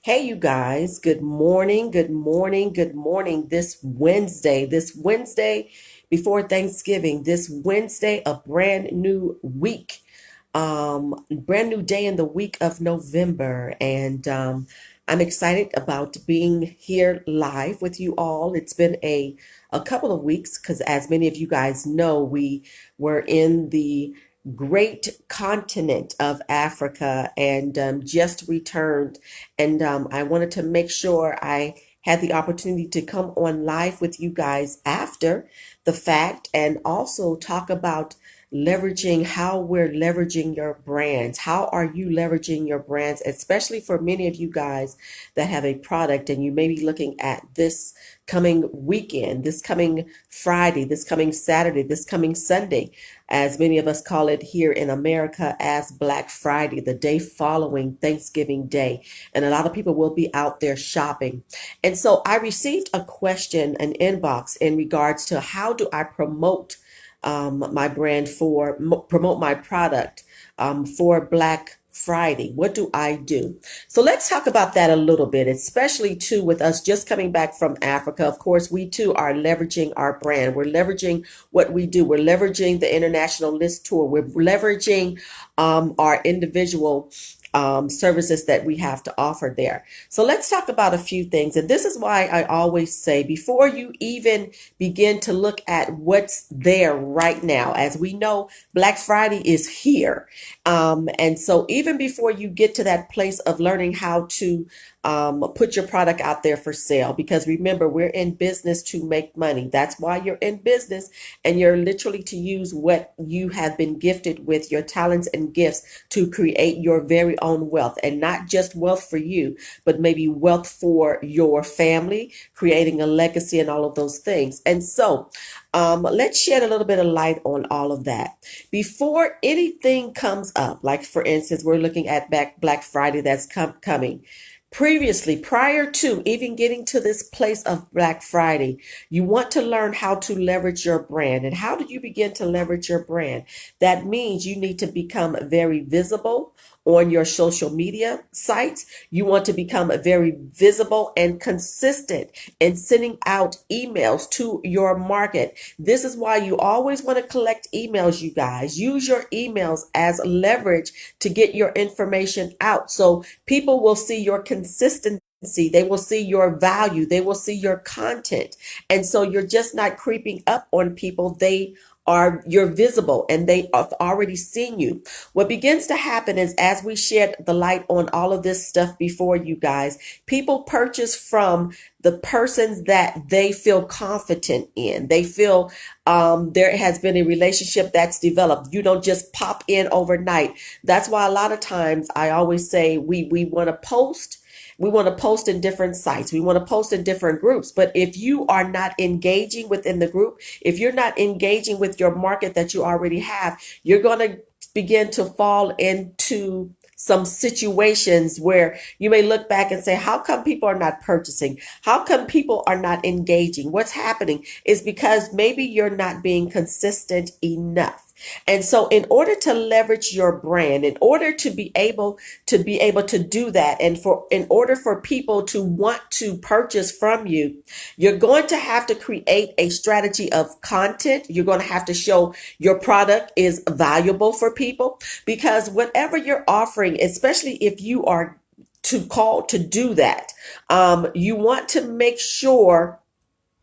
Hey, you guys, good morning, good morning, good morning. This Wednesday before Thanksgiving, this Wednesday, a brand new week, brand new day in the week of November. And I'm excited about being here live with you all. It's been a couple of weeks because, as many of you guys know, we were in the great continent of Africa and just returned and I wanted to make sure I had the opportunity to come on live with you guys after the fact and also talk about leveraging how we're leveraging your brands. How are you leveraging your brands, especially for many of you guys that have a product and you may be looking at this coming weekend, this coming Friday, this coming Saturday, this coming Sunday, as many of us call it here in America as Black Friday, the day following Thanksgiving Day. And a lot of people will be out there shopping. And so I received a question, an inbox in regards to how do I promote my brand promote my product for Black Friday. What do I do? So let's talk about that a little bit, especially too with us just coming back from Africa. Of course, we too are leveraging our brand. We're leveraging what we do. We're leveraging the International List Tour. We're leveraging our individual services that we have to offer there. So let's talk about a few things. And this is why I always say before you even begin to look at what's there right now, as we know, Black Friday is here. And so even before you get to that place of learning how to put your product out there for sale, because remember, we're in business to make money. That's why you're in business, and you're literally to use what you have been gifted with, your talents and gifts, to create your very own wealth, and not just wealth for you, but maybe wealth for your family, creating a legacy and all of those things. And so let's shed a little bit of light on all of that. Before anything comes up, like for instance, we're looking at Black Friday that's coming. Previously, prior to even getting to this place of Black Friday, you want to learn how to leverage your brand. And how do you begin to leverage your brand? That means you need to become very visible on your social media sites. You want to become very visible and consistent in sending out emails to your market. This is why you always want to collect emails, you guys. Use your emails as leverage to get your information out. So people will see your consistency. They will see your value. They will see your content. And so you're just not creeping up on people. You're visible and they have already seen you. What begins to happen is as we shed the light on all of this stuff before you guys, people purchase from the persons that they feel confident in. They feel there has been a relationship that's developed. You don't just pop in overnight. That's why a lot of times I always say we want to post. We want to post in different sites. We want to post in different groups. But if you are not engaging within the group, if you're not engaging with your market that you already have, you're going to begin to fall into some situations where you may look back and say, how come people are not purchasing? How come people are not engaging? What's happening is because maybe you're not being consistent enough. And so in order to leverage your brand, in order to be able to do that, and in order for people to want to purchase from you, you're going to have to create a strategy of content. You're going to have to show your product is valuable for people, because whatever you're offering, especially if you are to call to do that, you want to make sure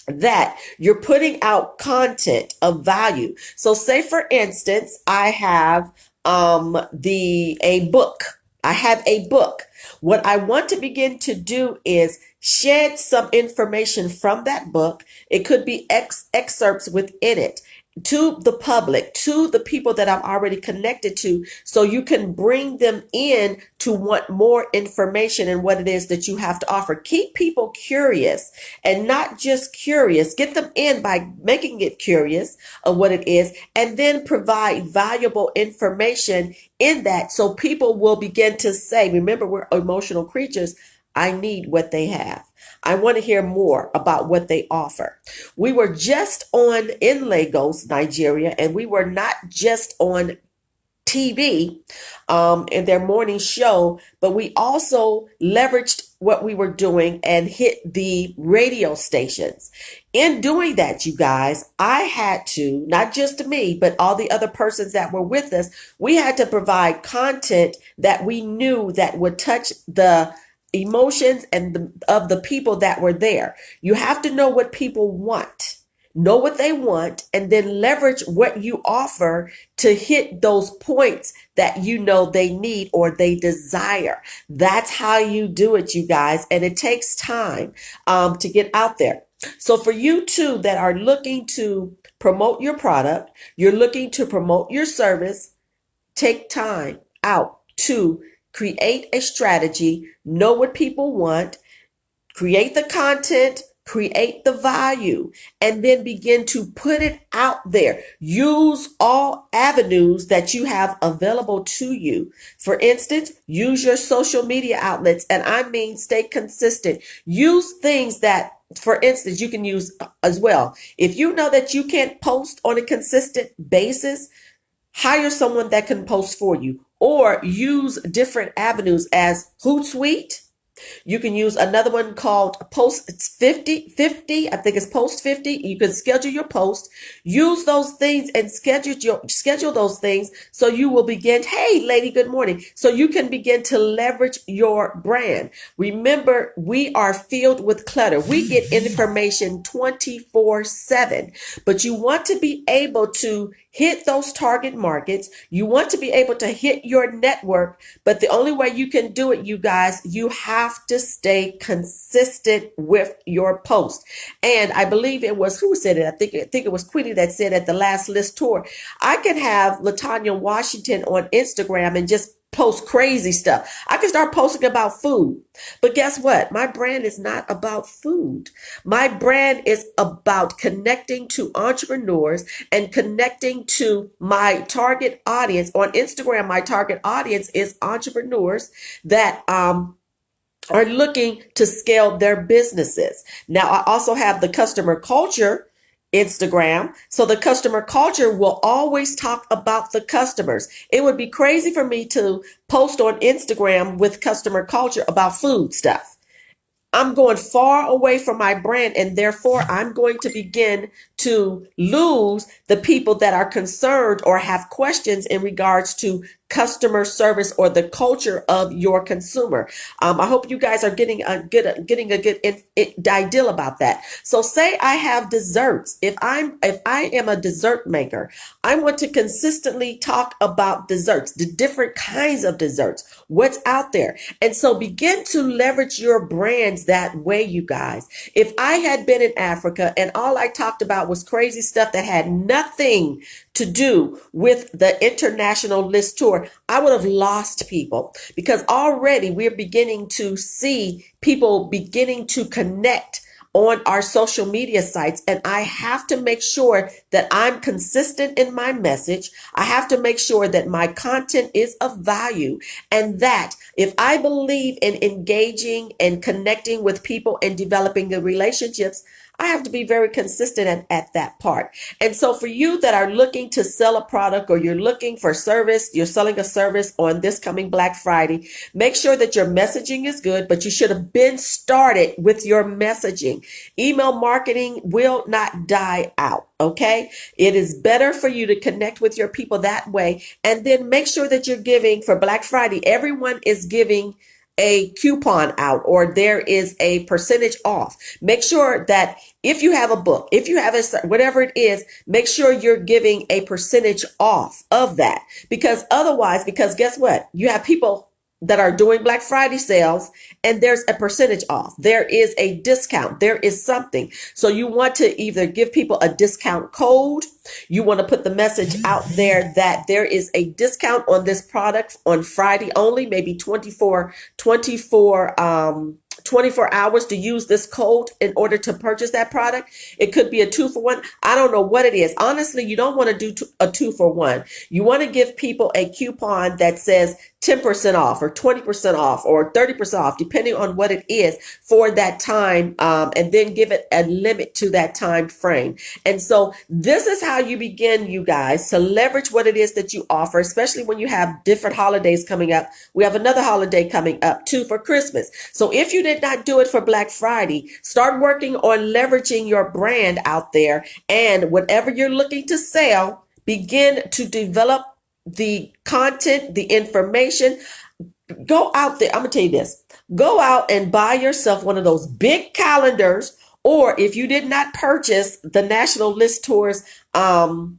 that you're putting out content of value. So say for instance, I have the a book. I have a book. What I want to begin to do is shed some information from that book. It could be excerpts within it to the public, to the people that I'm already connected to, so you can bring them in to want more information and what it is that you have to offer. Keep people curious, and not just curious. Get them in by making it curious of what it is, and then provide valuable information in that, so people will begin to say, remember, we're emotional creatures. I need what they have. I want to hear more about what they offer. We were just in Lagos, Nigeria, and we were not just on TV in their morning show, but we also leveraged what we were doing and hit the radio stations. In doing that, you guys, I had to, not just me, but all the other persons that were with us, we had to provide content that we knew that would touch the emotions of the people that were there. You have to know what people want. Know what they want, and then leverage what you offer to hit those points that you know they need or they desire. That's how you do it, you guys. And it takes time to get out there. So for you too that are looking to promote your product, you're looking to promote your service, take time out to create a strategy, know what people want, create the content, create the value, and then begin to put it out there. Use all avenues that you have available to you. For instance, use your social media outlets, and I mean stay consistent. Use things that, for instance, you can use as well. If you know that you can't post on a consistent basis, hire someone that can post for you, or use different avenues as Hootsuite. You can use another one called Post 50. I think it's Post 50. You can schedule your post. Use those things and schedule those things so you will begin, hey, lady, good morning. So you can begin to leverage your brand. Remember, we are filled with clutter. We get information 24/7, but you want to be able to hit those target markets. You want to be able to hit your network, but the only way you can do it, you guys, you have to stay consistent with your post. And I believe it was, who said it? I think it was Quitty that said at the last list tour, I can have LaTanya Washington on Instagram and just post crazy stuff. I can start posting about food. But guess what? My brand is not about food. My brand is about connecting to entrepreneurs and connecting to my target audience. On Instagram, my target audience is entrepreneurs that are looking to scale their businesses. Now, I also have the customer culture Instagram. So the customer culture will always talk about the customers. It would be crazy for me to post on Instagram with customer culture about food stuff. I'm going far away from my brand, and therefore I'm going to begin to lose the people that are concerned or have questions in regards to customer service or the culture of your consumer. I hope you guys are getting a good ideal about that. So say I have desserts. If I am a dessert maker, I want to consistently talk about desserts, the different kinds of desserts, what's out there. And so begin to leverage your brands that way, you guys. If I had been in Africa and all I talked about was crazy stuff that had nothing to do with the international list tour, I would have lost people, because already we're beginning to see people beginning to connect on our social media sites. And I have to make sure that I'm consistent in my message. I have to make sure that my content is of value, and that if I believe in engaging and connecting with people and developing the relationships, I have to be very consistent at that part. And so for you that are looking to sell a product, or you're looking for service, you're selling a service on this coming Black Friday, make sure that your messaging is good, but you should have been started with your messaging. Email marketing will not die out. Okay. It is better for you to connect with your people that way. And then make sure that you're giving for Black Friday. Everyone is giving a coupon out, or there is a percentage off. Make sure that if you have a book, if you have whatever it is, make sure you're giving a percentage off of that, because guess what? You have people that are doing Black Friday sales, and there's a percentage off. There is a discount. There is something. So you want to either give people a discount code. You want to put the message out there that there is a discount on this product on Friday only, maybe 24 hours to use this code in order to purchase that product. It could be a 2-for-1. I don't know what it is. Honestly, you don't want to do a 2-for-1. You want to give people a coupon that says 10% off or 20% off or 30% off, depending on what it is for that time, and then give it a limit to that time frame. And so this is how you begin, you guys, to leverage what it is that you offer, especially when you have different holidays coming up. We have another holiday coming up too for Christmas. So if you did not do it for Black Friday, start working on leveraging your brand out there, and whatever you're looking to sell, begin to develop the content, the information. Go out there. I'm going to tell you this. Go out and buy yourself one of those big calendars, or if you did not purchase the National List Tours planner,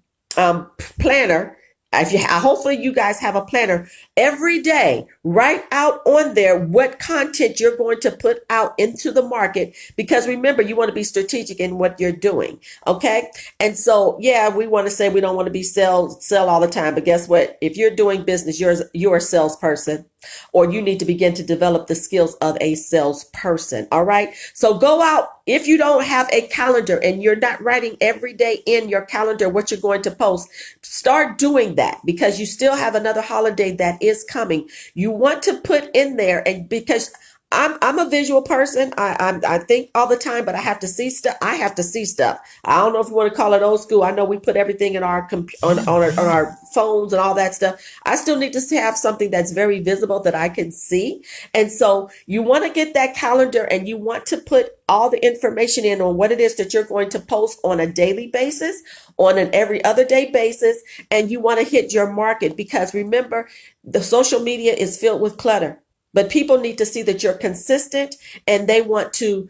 if you hopefully you guys have a planner. Every day, write out on there what content you're going to put out into the market, because remember, you want to be strategic in what you're doing. Okay. And so, yeah, we want to say we don't want to be sell all the time, but guess what? If you're doing business, you're a salesperson, or you need to begin to develop the skills of a salesperson. All right. So go out. If you don't have a calendar and you're not writing every day in your calendar what you're going to post, start doing that, because you still have another holiday that is coming. You want to put in there, and because I'm a visual person. I think all the time, but I have to see stuff. I have to see stuff. I don't know if you want to call it old school. I know we put everything in our on our phones and all that stuff. I still need to have something that's very visible that I can see. And so you want to get that calendar, and you want to put all the information in on what it is that you're going to post on a daily basis, on an every other day basis, and you want to hit your market, because remember, the social media is filled with clutter. But people need to see that you're consistent, and they want to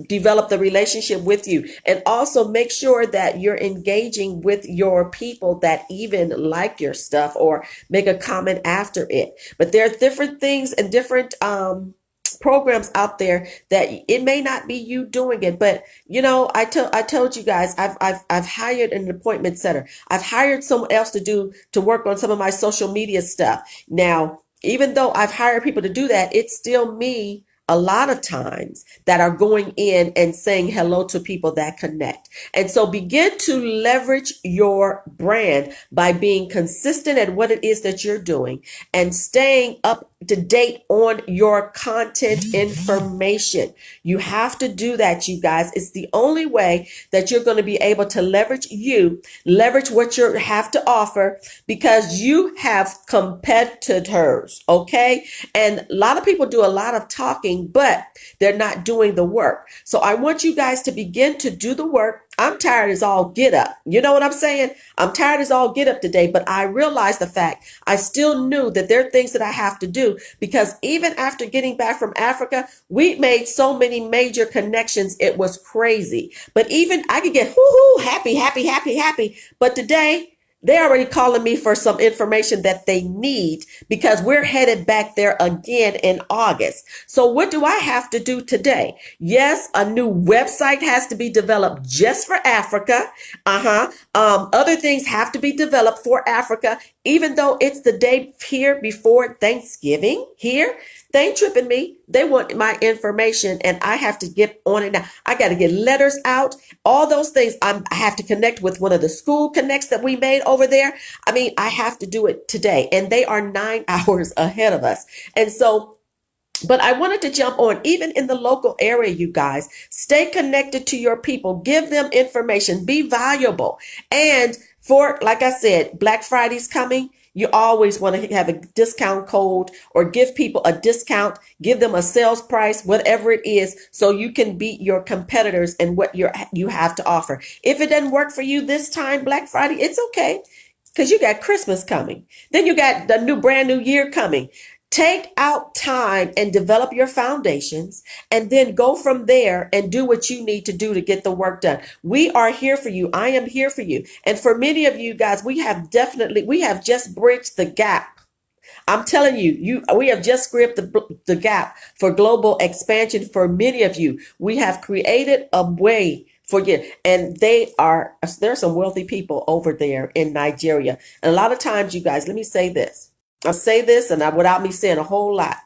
develop the relationship with you. And also make sure that you're engaging with your people that even like your stuff or make a comment after it. But there are different things and different programs out there that it may not be you doing it, but you know, I told you guys, I've hired an appointment setter. I've hired someone else to work on some of my social media stuff. Now, even though I've hired people to do that, it's still me a lot of times that are going in and saying hello to people that connect. And so begin to leverage your brand by being consistent at what it is that you're doing and staying up to date on your content information. You have to do that, you guys. It's the only way that you're going to be able to leverage what you have to offer, because you have competitors. Okay. And a lot of people do a lot of talking, but they're not doing the work. So I want you guys to begin to do the work. I'm tired as all get up. You know what I'm saying? I'm tired as all get up today, but I realized the fact I still knew that there are things that I have to do, because even after getting back from Africa, we made so many major connections. It was crazy. But even I could get happy. But today, they're already calling me for some information that they need, because we're headed back there again in August. So what do I have to do today? Yes, a new website has to be developed just for Africa. Other things have to be developed for Africa, even though it's the day here before Thanksgiving here. They ain't tripping me. They want my information, and I have to get on it now. I got to get letters out, all those things. I have to connect with one of the school connects that we made over there. I mean, I have to do it today, and they are 9 hours ahead of us. And so, but I wanted to jump on, even in the local area, you guys, stay connected to your people, give them information, be valuable. And for, like I said, Black Friday's coming. You always want to have a discount code or give people a discount, give them a sales price, whatever it is, so you can beat your competitors and what you have to offer. If it doesn't work for you this time, Black Friday, it's okay, because you got Christmas coming. Then you got the brand new year coming. Take out time and develop your foundations, and then go from there and do what you need to do to get the work done. We are here for you. I am here for you. And for many of you guys, we have just bridged the gap. I'm telling you, we have just scraped the gap for global expansion. For many of you, we have created a way for you. And there's some wealthy people over there in Nigeria. And a lot of times, you guys, let me say this. I'll say this, and without me saying a whole lot,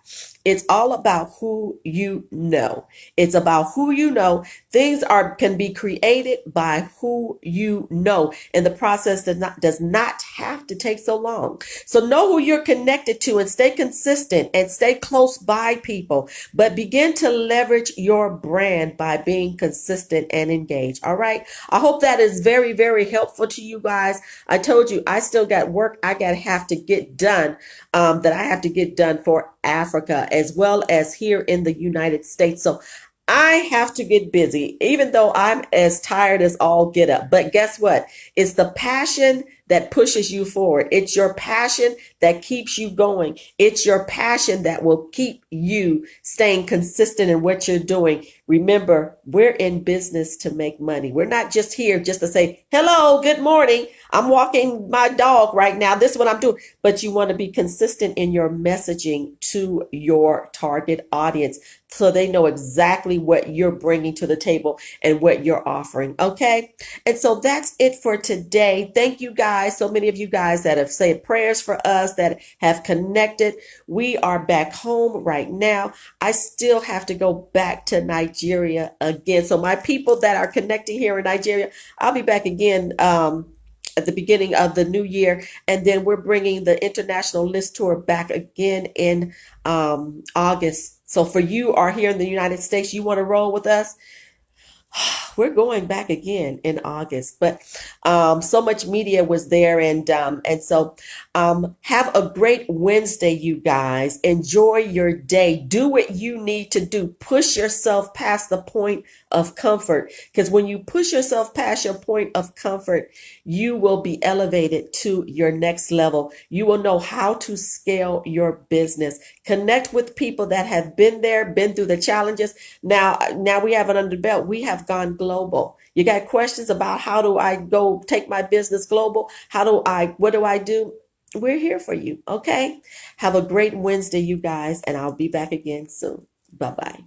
It's all about who you know. It's about who you know. Things are can be created by who you know. And the process does not have to take so long. So know who you're connected to and stay consistent and stay close by people. But begin to leverage your brand by being consistent and engaged. All right. I hope that is very, very helpful to you guys. I told you I still got work I got have to get done, that I have to get done for Africa as well as here in the United States. So I have to get busy, even though I'm as tired as all get up. But guess what? It's the passion that pushes you forward. It's your passion that keeps you going. It's your passion that will keep you staying consistent in what you're doing. Remember, we're in business to make money. We're not just here just to say, hello, good morning. I'm walking my dog right now. This is what I'm doing. But you want to be consistent in your messaging to your target audience so they know exactly what you're bringing to the table and what you're offering. Okay. And so that's it for today. Thank you guys. So many of you guys that have said prayers for us, that have connected. We are back home right now. I still have to go back to Nigeria again. So my people that are connecting here in Nigeria, I'll be back again, at the beginning of the new year. And then we're bringing the International List Tour back again in August. So for you are here in the United States, you want to roll with us, we're going back again in August. But so much media was there, and so have a great Wednesday, you guys. Enjoy your day. Do what you need to do. Push yourself past the point of comfort, because when you push yourself past your point of comfort, you will be elevated to your next level. You will know how to scale your business. Connect with people that have been there, been through the challenges. Now we have it under the belt. We have gone global. You got questions about how do I go take my business global? What do I do? We're here for you. Okay. Have a great Wednesday, you guys, and I'll be back again soon. Bye bye.